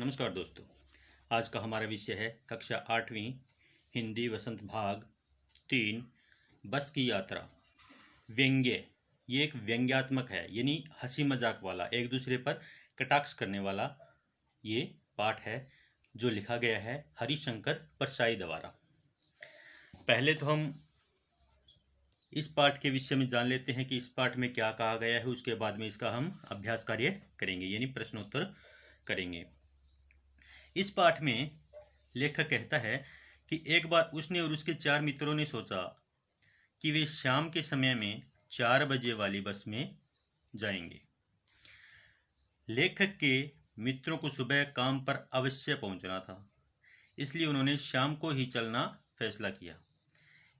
नमस्कार दोस्तों। आज का हमारा विषय है कक्षा 8वीं हिंदी वसंत भाग 3 बस की यात्रा। व्यंग्य। ये एक व्यंग्यात्मक है, यानी हंसी मजाक वाला, एक दूसरे पर कटाक्ष करने वाला ये पाठ है जो लिखा गया है हरिशंकर परसाई द्वारा। पहले तो हम इस पाठ के विषय में जान लेते हैं कि इस पाठ में क्या कहा गया है। उसके बाद में इसका हम अभ्यास कार्य करेंगे, यानी प्रश्नोत्तर करेंगे। इस पाठ में लेखक कहता है कि एक बार उसने और उसके 4 मित्रों ने सोचा कि वे शाम के समय में 4 बजे वाली बस में जाएंगे। लेखक के मित्रों को सुबह काम पर अवश्य पहुंचना था, इसलिए उन्होंने शाम को ही चलना फैसला किया,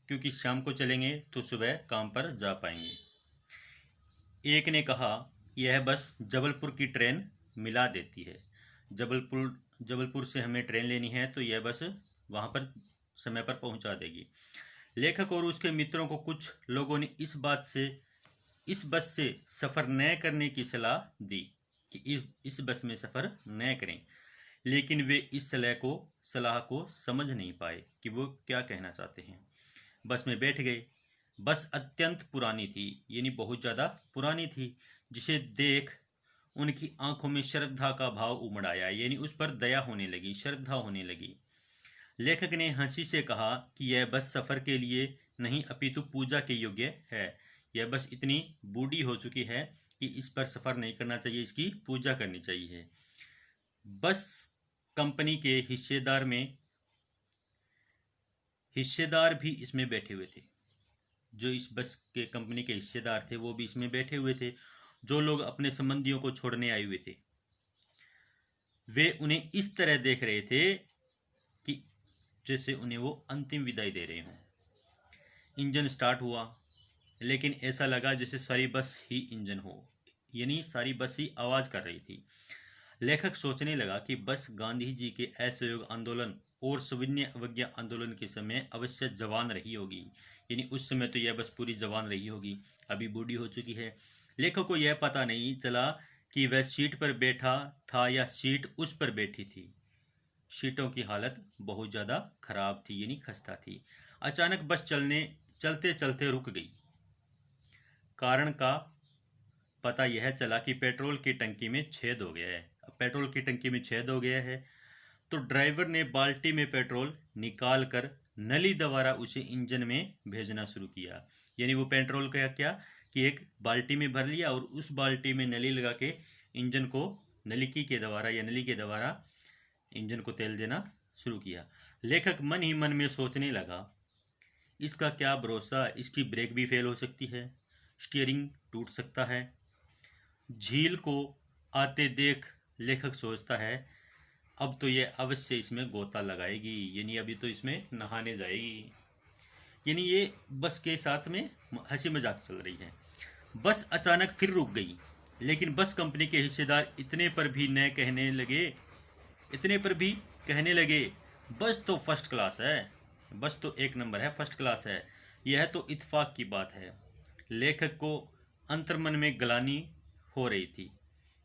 क्योंकि शाम को चलेंगे तो सुबह काम पर जा पाएंगे। एक ने कहा, यह बस जबलपुर की ट्रेन मिला देती है। जबलपुर से हमें ट्रेन लेनी है तो यह बस वहाँ पर समय पर पहुँचा देगी। लेखक और उसके मित्रों को कुछ लोगों ने इस बस से सफ़र न करने की सलाह दी कि इस बस में सफ़र न करें, लेकिन वे इस सलाह को समझ नहीं पाए कि वो क्या कहना चाहते हैं। बस में बैठ गए। बस अत्यंत पुरानी थी, यानी बहुत ज़्यादा पुरानी थी, जिसे देख उनकी आंखों में श्रद्धा का भाव उमड़ आया, यानी उस पर दया होने लगी, श्रद्धा होने लगी। लेखक ने हंसी से कहा कि यह बस सफ़र के लिए नहीं अपितु पूजा के योग्य है। यह बस इतनी बूढ़ी हो चुकी है कि इस पर सफ़र नहीं करना चाहिए, इसकी पूजा करनी चाहिए। बस कंपनी के हिस्सेदार भी इसमें बैठे हुए थे। जो इस बस के कंपनी के हिस्सेदार थे वो भी इसमें बैठे हुए थे। जो लोग अपने संबंधियों को छोड़ने आए हुए थे वे उन्हें इस तरह देख रहे थे कि जैसे उन्हें वो अंतिम विदाई दे रहे हों। इंजन स्टार्ट हुआ, लेकिन ऐसा लगा जैसे सारी बस ही इंजन हो, यानी सारी बस ही आवाज़ कर रही थी। लेखक सोचने लगा कि बस गांधी जी के असहयोग आंदोलन और सविनय अवज्ञा आंदोलन के समय अवश्य जवान रही होगी, यानी उस समय तो यह बस पूरी जवान रही होगी, अभी बूढ़ी हो चुकी है। लेखक को यह पता नहीं चला कि वह सीट पर बैठा था या सीट उस पर बैठी थी। सीटों की हालत बहुत ज़्यादा खराब थी, यानी खस्ता थी। अचानक बस चलते चलते रुक गई। कारण का पता यह चला कि पेट्रोल की टंकी में छेद हो गया है। अब पेट्रोल की टंकी में छेद हो गया है तो ड्राइवर ने बाल्टी में पेट्रोल निकाल कर नली द्वारा उसे इंजन में भेजना शुरू किया। यानी वो पेट्रोल का क्या कि एक बाल्टी में भर लिया और उस बाल्टी में नली लगा के इंजन को नली के द्वारा इंजन को तेल देना शुरू किया। लेखक मन ही मन में सोचने लगा, इसका क्या भरोसा, इसकी ब्रेक भी फेल हो सकती है, स्टीयरिंग टूट सकता है। झील को आते देख लेखक सोचता है, अब तो ये अवश्य इसमें गोता लगाएगी, यानी अभी तो इसमें नहाने जाएगी। यानी ये बस के साथ में हंसी मजाक चल रही है। बस अचानक फिर रुक गई, लेकिन बस कंपनी के हिस्सेदार इतने पर भी कहने लगे, बस तो फर्स्ट क्लास है, बस तो एक नंबर है, फर्स्ट क्लास है, यह तो इत्तेफाक की बात है। लेखक को अंतर्मन में ग्लानि हो रही थी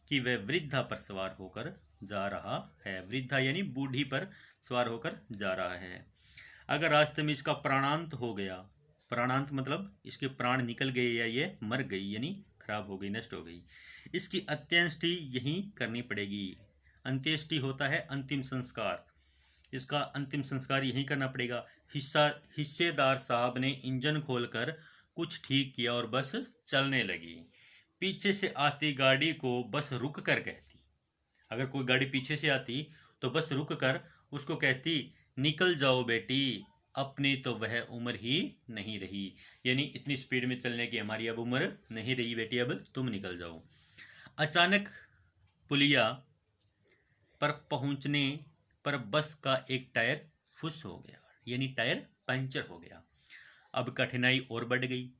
कि वह वृद्धा पर सवार होकर जा रहा है। वृद्धा यानी बूढ़ी पर सवार होकर जा रहा है। अगर रास्ते में इसका प्राणांत हो गया, प्राणांत मतलब इसके प्राण निकल गए या ये मर गई, यानी खराब हो गई, नष्ट हो गई, इसकी अंत्येष्टि यहीं करनी पड़ेगी। अंत्येष्टि होता है अंतिम संस्कार, इसका अंतिम संस्कार यहीं करना पड़ेगा। हिस्सेदार साहब ने इंजन खोलकर कुछ ठीक किया और बस चलने लगी। पीछे से आती गाड़ी को बस रुक कर कहती, अगर कोई गाड़ी पीछे से आती तो बस रुक कर उसको कहती, निकल जाओ बेटी, अपनी तो वह उम्र ही नहीं रही, यानी इतनी स्पीड में चलने की हमारी अब उम्र नहीं रही बेटी, अब तुम निकल जाओ। अचानक पुलिया पर पहुंचने पर बस का एक टायर फुस हो गया, यानी टायर पंचर हो गया। अब कठिनाई और बढ़ गई।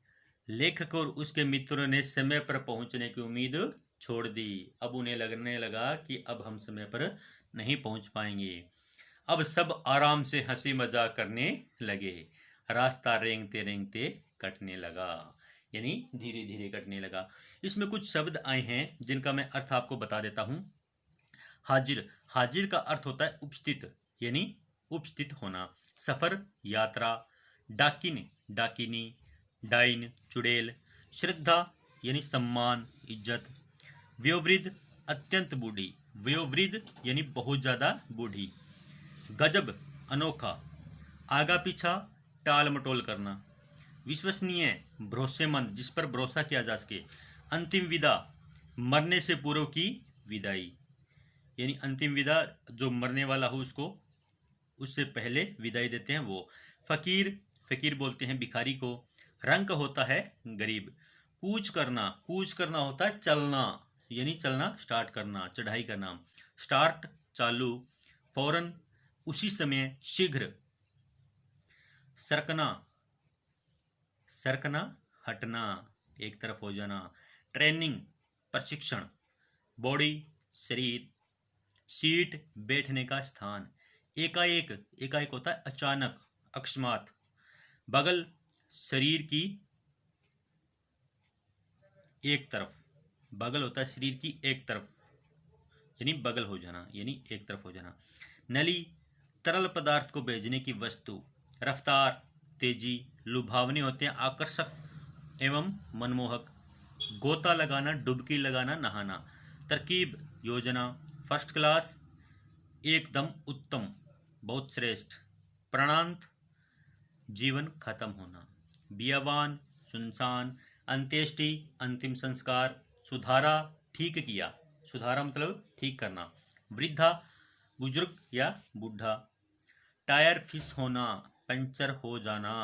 लेखक और उसके मित्रों ने समय पर पहुंचने की उम्मीद छोड़ दी। अब उन्हें लगने लगा कि अब हम समय पर नहीं पहुंच पाएंगे। अब सब आराम से हंसी मजाक करने लगे। रास्ता रेंगते रेंगते कटने लगा, यानी धीरे धीरे कटने लगा। इसमें कुछ शब्द आए हैं जिनका मैं अर्थ आपको बता देता हूँ। हाजिर, हाजिर का अर्थ होता है उपस्थित, यानी उपस्थित होना। सफर, यात्रा। डाकिन, डाकिनी। डाइन, चुड़ैल। श्रद्धा यानी सम्मान, इज्जत। वयोवृद्ध, अत्यंत बूढ़ी। वयोवृद्ध यानी बहुत ज्यादा बूढ़ी। गजब, अनोखा। आगा पीछा, टाल मटोल करना। विश्वसनीय, भरोसेमंद, जिस पर भरोसा किया जा सके। अंतिम विदा, मरने से पूर्व की विदाई, यानी अंतिम विदा जो मरने वाला हो उसको उससे पहले विदाई देते हैं वो। फकीर, फकीर बोलते हैं भिखारी को। रंक होता है गरीब। कूच करना, कूच करना होता है चलना, यानी चलना स्टार्ट करना, चढ़ाई करना। स्टार्ट, चालू। फौरन, उसी समय, शीघ्र। सरकना, सरकना हटना, एक तरफ हो जाना। ट्रेनिंग, प्रशिक्षण। बॉडी, शरीर। सीट, बैठने का स्थान। एकाएक, एकाएक होता है अचानक, अकस्मात। बगल, शरीर की एक तरफ। बगल होता है शरीर की एक तरफ, यानी बगल हो जाना, यानी एक तरफ हो जाना। नली, तरल पदार्थ को भेजने की वस्तु। रफ्तार, तेजी। लुभावने होते हैं आकर्षक एवं मनमोहक। गोता लगाना, डुबकी लगाना, नहाना। तरकीब, योजना। फर्स्ट क्लास, एकदम उत्तम, बहुत श्रेष्ठ। प्राणांत, जीवन खत्म होना। बियाबान, सुनसान। अंत्येष्टि, अंतिम संस्कार। सुधारा, ठीक किया। सुधारा मतलब ठीक करना। वृद्धा, बुजुर्ग या बूढ़ा। टायर फिस होना, पंचर हो जाना।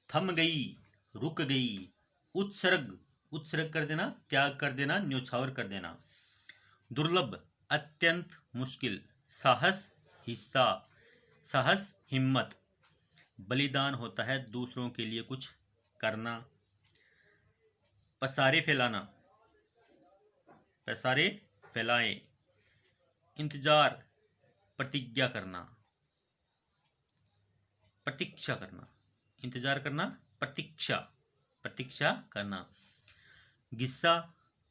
थम गई, रुक गई। उत्सर्ग, उत्सर्ग कर देना, त्याग कर देना, न्योछावर कर देना। दुर्लभ, अत्यंत मुश्किल। साहस, हिस्सा। साहस, हिम्मत। बलिदान होता है दूसरों के लिए कुछ करना। पसारे फैलाना, पसारे फैलाए। इंतजार, प्रतिज्ञा करना, प्रतीक्षा करना। इंतजार करना, प्रतीक्षा, प्रतीक्षा करना। घिस्सा,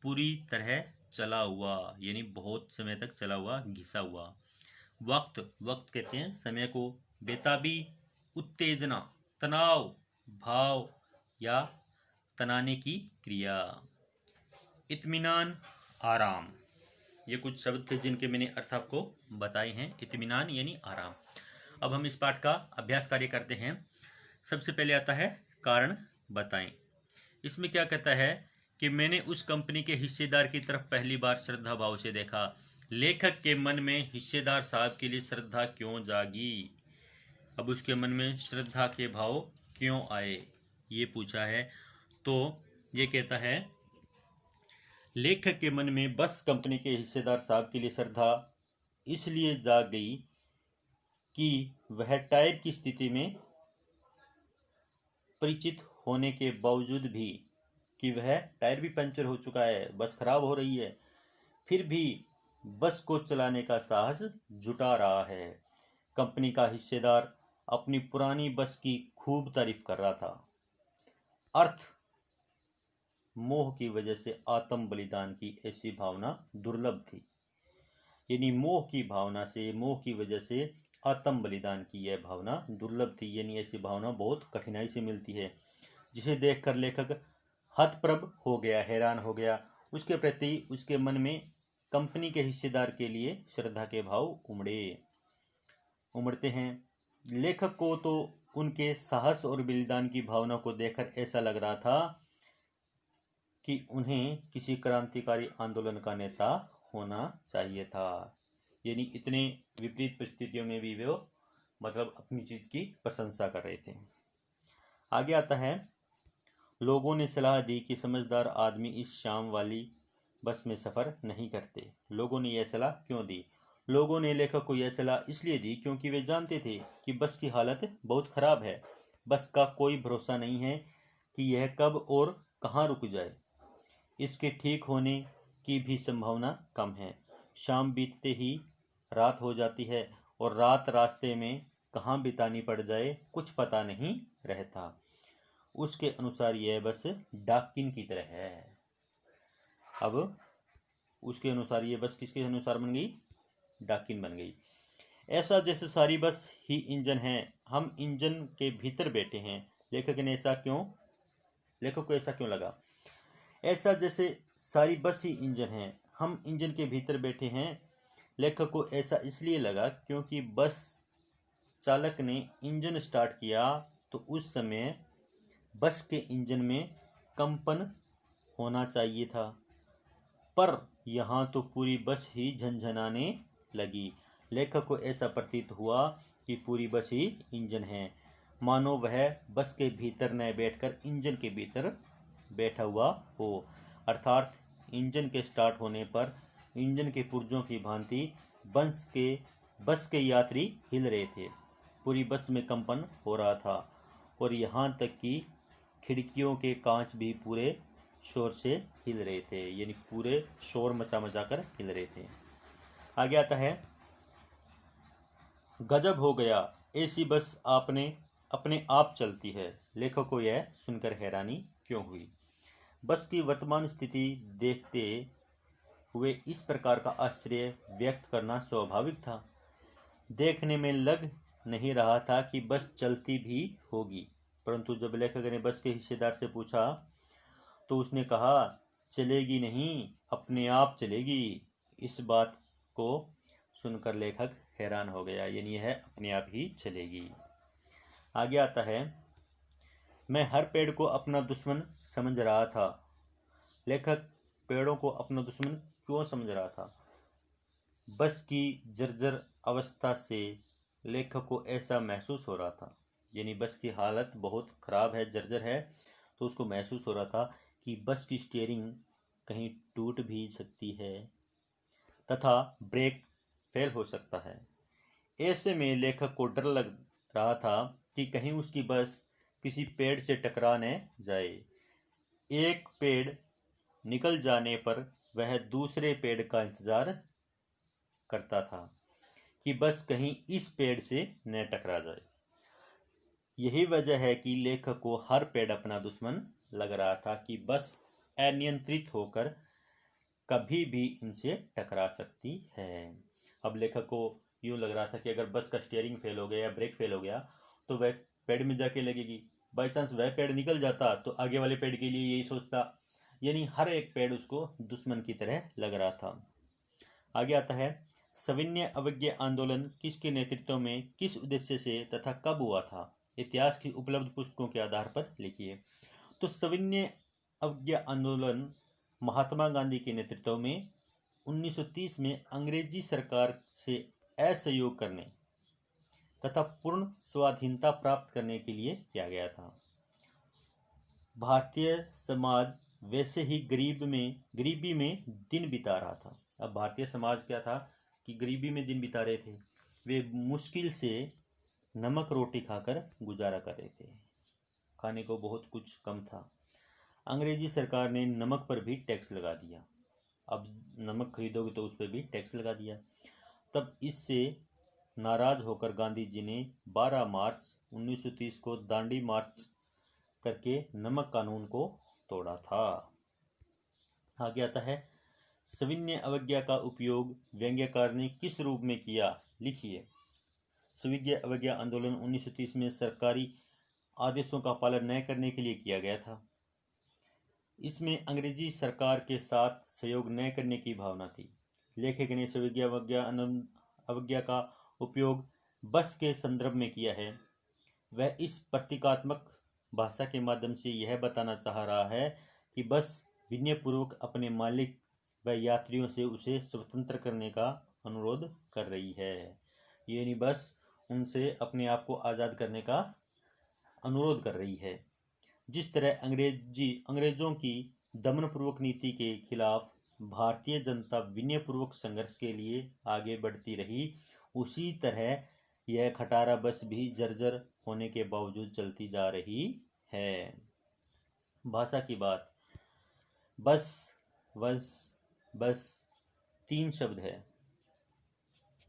पूरी तरह चला हुआ, यानी बहुत समय तक चला हुआ, घिसा हुआ। वक्त, वक्त कहते हैं समय को। बेताबी, उत्तेजना, तनाव, भाव या तनाने की क्रिया। इत्मीनान, आराम। ये कुछ शब्द थे जिनके मैंने अर्थ आपको बताए हैं। इत्मीनान यानी आराम। अब हम इस पाठ का अभ्यास कार्य करते हैं। सबसे पहले आता है कारण बताएं। इसमें क्या कहता है कि मैंने उस कंपनी के हिस्सेदार की तरफ पहली बार श्रद्धा भाव से देखा। लेखक के मन में हिस्सेदार साहब के लिए श्रद्धा क्यों जागी? अब उसके मन में श्रद्धा के भाव क्यों आए, ये पूछा है। तो ये कहता है लेखक के मन में बस कंपनी के हिस्सेदार साहब के लिए श्रद्धा इसलिए जाग गई कि वह टायर की स्थिति में परिचित होने के बावजूद भी, कि वह टायर भी पंचर हो चुका है, बस खराब हो रही है, फिर भी बस को चलाने का साहस जुटा रहा है। कंपनी का हिस्सेदार अपनी पुरानी बस की खूब तारीफ कर रहा था। अर्थ, मोह की वजह से आत्म बलिदान की ऐसी भावना दुर्लभ थी, यानी मोह की भावना से, मोह की वजह से आत्म बलिदान की यह भावना दुर्लभ थी, यानी ऐसी भावना बहुत कठिनाई से मिलती है, जिसे देखकर लेखक हतप्रभ हो गया, हैरान हो गया। उसके प्रति उसके मन में कंपनी के हिस्सेदार के लिए श्रद्धा के भाव उमड़ते हैं। लेखक को तो उनके साहस और बलिदान की भावना को देखकर ऐसा लग रहा था कि उन्हें किसी क्रांतिकारी आंदोलन का नेता होना चाहिए था, यानी इतने विपरीत परिस्थितियों में भी वो मतलब अपनी चीज की प्रशंसा कर रहे थे। आगे आता है, लोगों ने सलाह दी कि समझदार आदमी इस शाम वाली बस में सफर नहीं करते। लोगों ने यह सलाह क्यों दी? लोगों ने लेखक को यह सलाह इसलिए दी क्योंकि वे जानते थे कि बस की हालत बहुत खराब है। बस का कोई भरोसा नहीं है कि यह कब और कहाँ रुक जाए। इसके ठीक होने की भी संभावना कम है। शाम बीतते ही रात हो जाती है और रात रास्ते में कहाँ बितानी पड़ जाए कुछ पता नहीं रहता। उसके अनुसार यह बस डाकिन की तरह है। अब उसके अनुसार ये बस किसके अनुसार बन गई? डाकिन बन गई। ऐसा जैसे सारी बस ही इंजन है, हम इंजन के भीतर बैठे हैं। लेखक को ऐसा क्यों लगा? ऐसा जैसे सारी बस ही इंजन है, हम इंजन के भीतर बैठे हैं। लेखक को ऐसा इसलिए लगा क्योंकि बस चालक ने इंजन स्टार्ट किया तो उस समय बस के इंजन में कंपन होना चाहिए था, पर यहाँ तो पूरी बस ही झनझनाने लगी। लेखक को ऐसा प्रतीत हुआ कि पूरी बस ही इंजन है, मानो वह बस के भीतर न बैठकर इंजन के भीतर बैठा हुआ हो। अर्थात इंजन के स्टार्ट होने पर इंजन के पुर्जों की भांति बस के यात्री हिल रहे थे। पूरी बस में कंपन हो रहा था और यहाँ तक कि खिड़कियों के कांच भी पूरे शोर से हिल रहे थे, यानी पूरे शोर मचा मचा कर हिल रहे थे। आगे आता है, गजब हो गया, ऐसी बस अपने आप चलती है। लेखक को यह सुनकर हैरानी क्यों हुई? बस की वर्तमान स्थिति देखते हुए इस प्रकार का आश्चर्य व्यक्त करना स्वाभाविक था। देखने में लग नहीं रहा था कि बस चलती भी होगी, परंतु जब लेखक ने बस के हिस्सेदार से पूछा तो उसने कहा, चलेगी नहीं, अपने आप चलेगी। इस बात को सुनकर लेखक हैरान हो गया, यानी यह अपने आप ही चलेगी। आगे आता है, मैं हर पेड़ को अपना दुश्मन समझ रहा था। लेखक पेड़ों को अपना दुश्मन क्यों समझ रहा था? बस की जर्जर अवस्था से लेखक को ऐसा महसूस हो रहा था, यानी बस की हालत बहुत खराब है, जर्जर है, तो उसको महसूस हो रहा था कि बस की स्टीयरिंग कहीं टूट भी सकती है तथा ब्रेक फेल हो सकता है। ऐसे में लेखक को डर लग रहा था कि कहीं उसकी बस किसी पेड़ से टकरा न जाए। एक पेड़ निकल जाने पर वह दूसरे पेड़ का इंतजार करता था कि बस कहीं इस पेड़ से न टकरा जाए। यही वजह है कि लेखक को हर पेड़ अपना दुश्मन लग रहा था कि बस अनियंत्रित होकर कभी भी इनसे टकरा सकती है। अब लेखक को यूं लग रहा था कि अगर बस का स्टीयरिंग फेल हो गया या ब्रेक फेल हो गया तो वह पेड़ में जाके लगेगी। बाई चांस वह पेड़ निकल जाता तो आगे वाले पेड़ के लिए यही सोचता, यानी हर एक पेड़ उसको दुश्मन की तरह लग रहा था। आगे आता है, सविनय अवज्ञा आंदोलन किसके नेतृत्व में, किस उद्देश्य से तथा कब हुआ था? इतिहास की उपलब्ध पुस्तकों के आधार पर लिखिए। तो सविनय अवज्ञा आंदोलन महात्मा गांधी के नेतृत्व में 1930 में अंग्रेजी सरकार से असहयोग करने तथा पूर्ण स्वाधीनता प्राप्त करने के लिए किया गया था। भारतीय समाज वैसे ही गरीबी में दिन बिता रहा था। अब भारतीय समाज क्या था कि गरीबी में दिन बिता रहे थे। वे मुश्किल से नमक रोटी खाकर गुजारा कर रहे थे, खाने को बहुत कुछ कम था। अंग्रेजी सरकार ने नमक पर भी टैक्स लगा दिया। अब नमक खरीदोगे तो उस पर भी टैक्स लगा दिया। तब इससे नाराज होकर गांधी जी ने 12 मार्च 1930 को दांडी मार्च करके नमक कानून को तोड़ा था। आगे आता है, सविनय अवज्ञा का उपयोग व्यंग्यकार ने किस रूप में किया? लिखिए। सविनय अवज्ञा आंदोलन 1930 में सरकारी आदेशों का पालन न करने के लिए किया गया था। इसमें अंग्रेजी सरकार के साथ सहयोग न करने की भावना थी। लेखक ने सविनय अवज्ञा का उपयोग बस के संदर्भ में किया है। वह इस प्रतीकात्मक भाषा के माध्यम से यह बताना चाह रहा है कि बस विनयपूर्वक अपने मालिक व यात्रियों से उसे स्वतंत्र करने का अनुरोध कर रही है, यानी बस उनसे अपने आप को आज़ाद करने का अनुरोध कर रही है। जिस तरह अंग्रेजों की दमनपूर्वक नीति के खिलाफ भारतीय जनता विनयपूर्वक संघर्ष के लिए आगे बढ़ती रही, उसी तरह यह खटारा बस भी जर्जर होने के बावजूद चलती जा रही है। भाषा की बात, बस वस बस 3 शब्द है।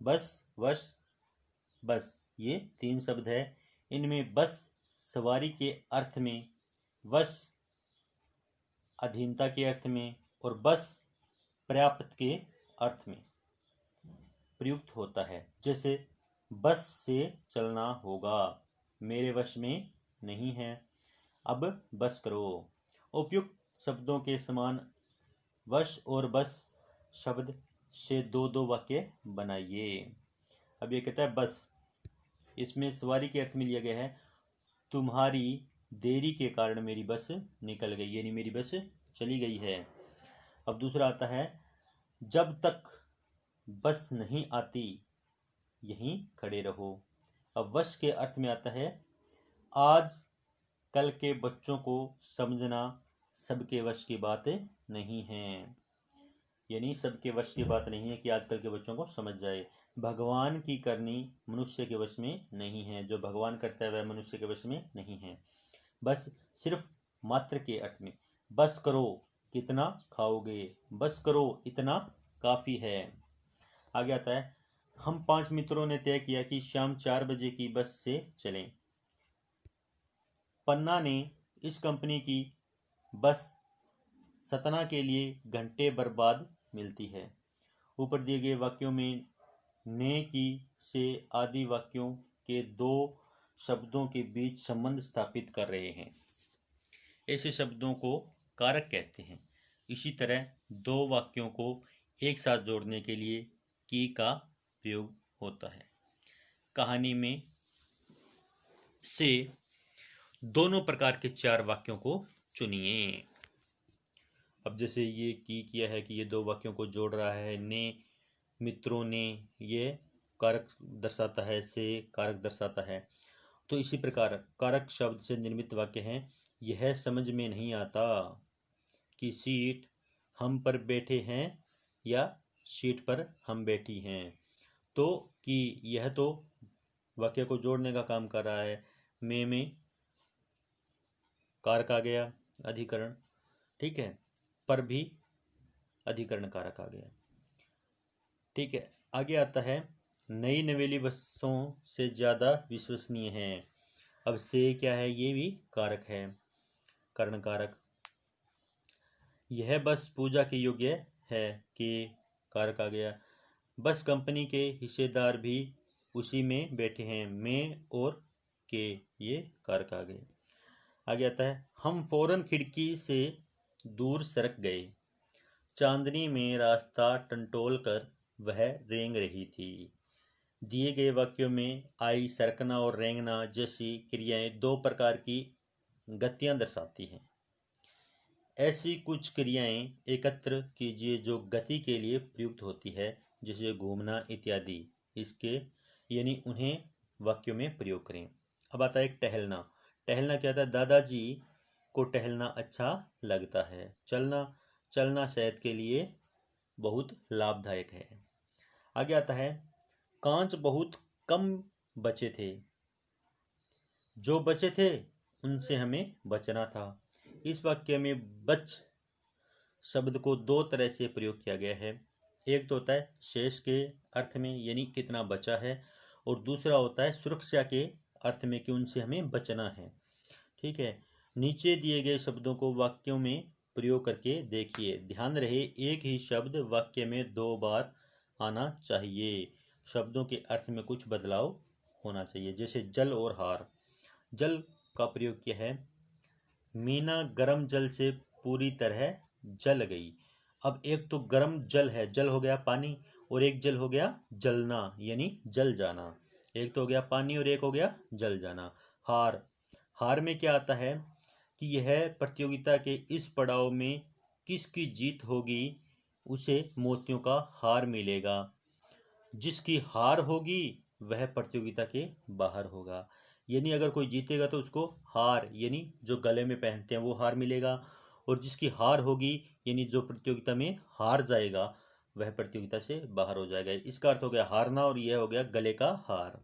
बस वश बस, ये 3 शब्द है। इनमें बस सवारी के अर्थ में, वश अधीनता के अर्थ में और बस पर्याप्त के अर्थ में। प्रयुक्त होता है। जैसे बस से चलना होगा, मेरे वश में नहीं है, अब बस करो। उपयुक्त शब्दों के समान वश और बस शब्द से दो दो वाक्य बनाइए। अब ये कहता है बस, इसमें सवारी के अर्थ में लिया गया है तुम्हारी देरी के कारण मेरी बस निकल गई, यानी मेरी बस चली गई है। अब दूसरा आता है जब तक बस नहीं आती यहीं खड़े रहो। अब वश के अर्थ में आता है आज कल के बच्चों को समझना सबके वश की बात नहीं है, यानी सबके वश की बात नहीं है कि आजकल के बच्चों को समझ जाए। भगवान की करनी मनुष्य के वश में नहीं है, जो भगवान करता है वह मनुष्य के वश में नहीं है। बस सिर्फ मात्र के अर्थ में, बस करो कितना खाओगे, बस करो इतना काफी है। आगे आता है हम 5 मित्रों ने तय किया कि शाम 4 बजे की बस से चलें। पन्ना ने इस कंपनी की बस सतना के लिए घंटे बर्बाद मिलती है। ऊपर दिए गए वाक्यों में ने की से आदि वाक्यों के दो शब्दों के बीच संबंध स्थापित कर रहे हैं। ऐसे शब्दों को कारक कहते हैं। इसी तरह दो वाक्यों को एक साथ जोड़ने के लिए की का प्रयोग होता है। कहानी में से दोनों प्रकार के 4 वाक्यों को चुनिए। अब जैसे ये की किया है कि ये दो वाक्यों को जोड़ रहा है, ने मित्रों ने, ये कारक दर्शाता है, से कारक दर्शाता है। तो इसी प्रकार कारक शब्द से निर्मित वाक्य हैं यह समझ में नहीं आता कि सीट हम पर बैठे हैं या सीट पर हम बैठी हैं। तो कि यह तो वाक्य को जोड़ने का काम कर रहा है, में कारक आ गया अधिकरण, ठीक है, पर भी अधिकरण कारक आ गया, ठीक है। आगे आता है नई नवेली बसों से ज़्यादा विश्वसनीय है। अब से क्या है, ये भी कारक है, कर्ण कारक। यह बस पूजा के योग्य है कि कारक आ गया। बस कंपनी के हिस्सेदार भी उसी में बैठे हैं, में और के, ये कारक आ गए। आगे आता है हम फौरन खिड़की से दूर सरक गए। चांदनी में रास्ता टंटोल कर वह रेंग रही थी। दिए गए वाक्यों में आई, सरकना और रेंगना जैसी क्रियाएं दो प्रकार की गतियां दर्शाती हैं। ऐसी कुछ क्रियाएं एकत्र कीजिए जो गति के लिए प्रयुक्त होती है, जैसे घूमना इत्यादि। इसके यानी उन्हें वाक्यों में प्रयोग करें। अब आता है टहलना। टहलना क्या था, दादाजी को टहलना अच्छा लगता है। चलना सेहत के लिए बहुत लाभदायक है। आगे आता है कांच बहुत कम बचे थे, जो बचे थे उनसे हमें बचना था। इस वाक्य में बच शब्द को दो तरह से प्रयोग किया गया है। एक तो होता है शेष के अर्थ में, यानी कितना बचा है, और दूसरा होता है सुरक्षा के अर्थ में कि उनसे हमें बचना है, ठीक है। नीचे दिए गए शब्दों को वाक्यों में प्रयोग करके देखिए। ध्यान रहे एक ही शब्द वाक्य में 2 बार आना चाहिए। शब्दों के अर्थ में कुछ बदलाव होना चाहिए। जैसे जल और हार। जल का प्रयोग किया है मीना गर्म जल से पूरी तरह जल गई। अब एक तो गर्म जल है, जल हो गया पानी, और एक जल हो गया जलना, यानी जल जाना। एक तो हो गया पानी और एक हो गया जल जाना। हार, हार में क्या आता है कि यह प्रतियोगिता के इस पड़ाव में किसकी जीत होगी उसे मोतियों का हार मिलेगा। जिसकी हार होगी वह प्रतियोगिता के बाहर होगा। यानी अगर कोई जीतेगा तो उसको हार, यानी जो गले में पहनते हैं वो हार मिलेगा, और जिसकी हार होगी यानी जो प्रतियोगिता में हार जाएगा वह प्रतियोगिता से बाहर हो जाएगा। इसका अर्थ हो गया हारना, और यह हो गया गले का हार।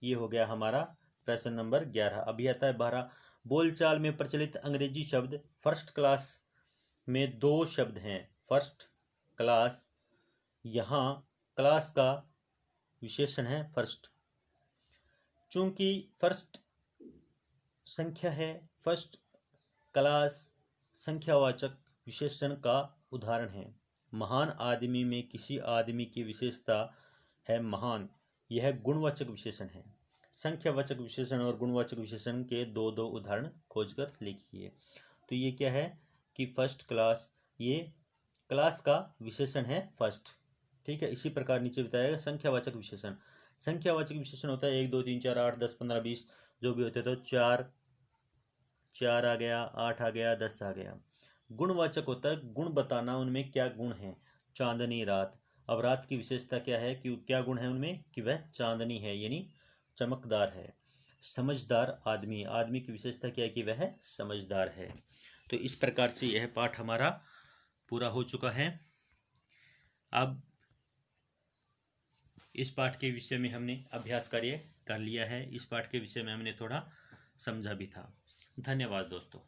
ये हो गया हमारा प्रश्न नंबर 11। अभी आता है 12। बोलचाल में प्रचलित अंग्रेजी शब्द फर्स्ट क्लास में 2 शब्द हैं, फर्स्ट क्लास। यहाँ क्लास का विशेषण है फर्स्ट। चूंकि फर्स्ट संख्या है, फर्स्ट क्लास संख्यावाचक विशेषण का उदाहरण है। महान आदमी में किसी आदमी की विशेषता है महान, यह गुणवाचक विशेषण है। संख्यावाचक विशेषण और गुणवाचक विशेषण के दो दो उदाहरण खोजकर लिखिए। तो ये क्या है कि फर्स्ट क्लास, ये क्लास का विशेषण है फर्स्ट, ठीक है। इसी प्रकार नीचे बताएगा संख्यावाचक विशेषण। संख्यावाचक विशेषण होता है 1 2 3 4 8 10 15 20 जो भी होते, तो 4 4 आ गया, 8 आ गया, 10 आ गया। गुणवाचक होता है गुण बताना, उनमें क्या गुण है। चांदनी रात, अब रात की विशेषता क्या है कि क्या गुण है उनमें कि वह चांदनी है यानी चमकदार है। समझदार आदमी, आदमी की विशेषता क्या है कि वह समझदार है। तो इस प्रकार से यह पाठ हमारा पूरा हो चुका है। अब इस पाठ के विषय में हमने अभ्यास कार्य कर लिया है, इस पाठ के विषय में हमने थोड़ा समझा भी था। धन्यवाद दोस्तों।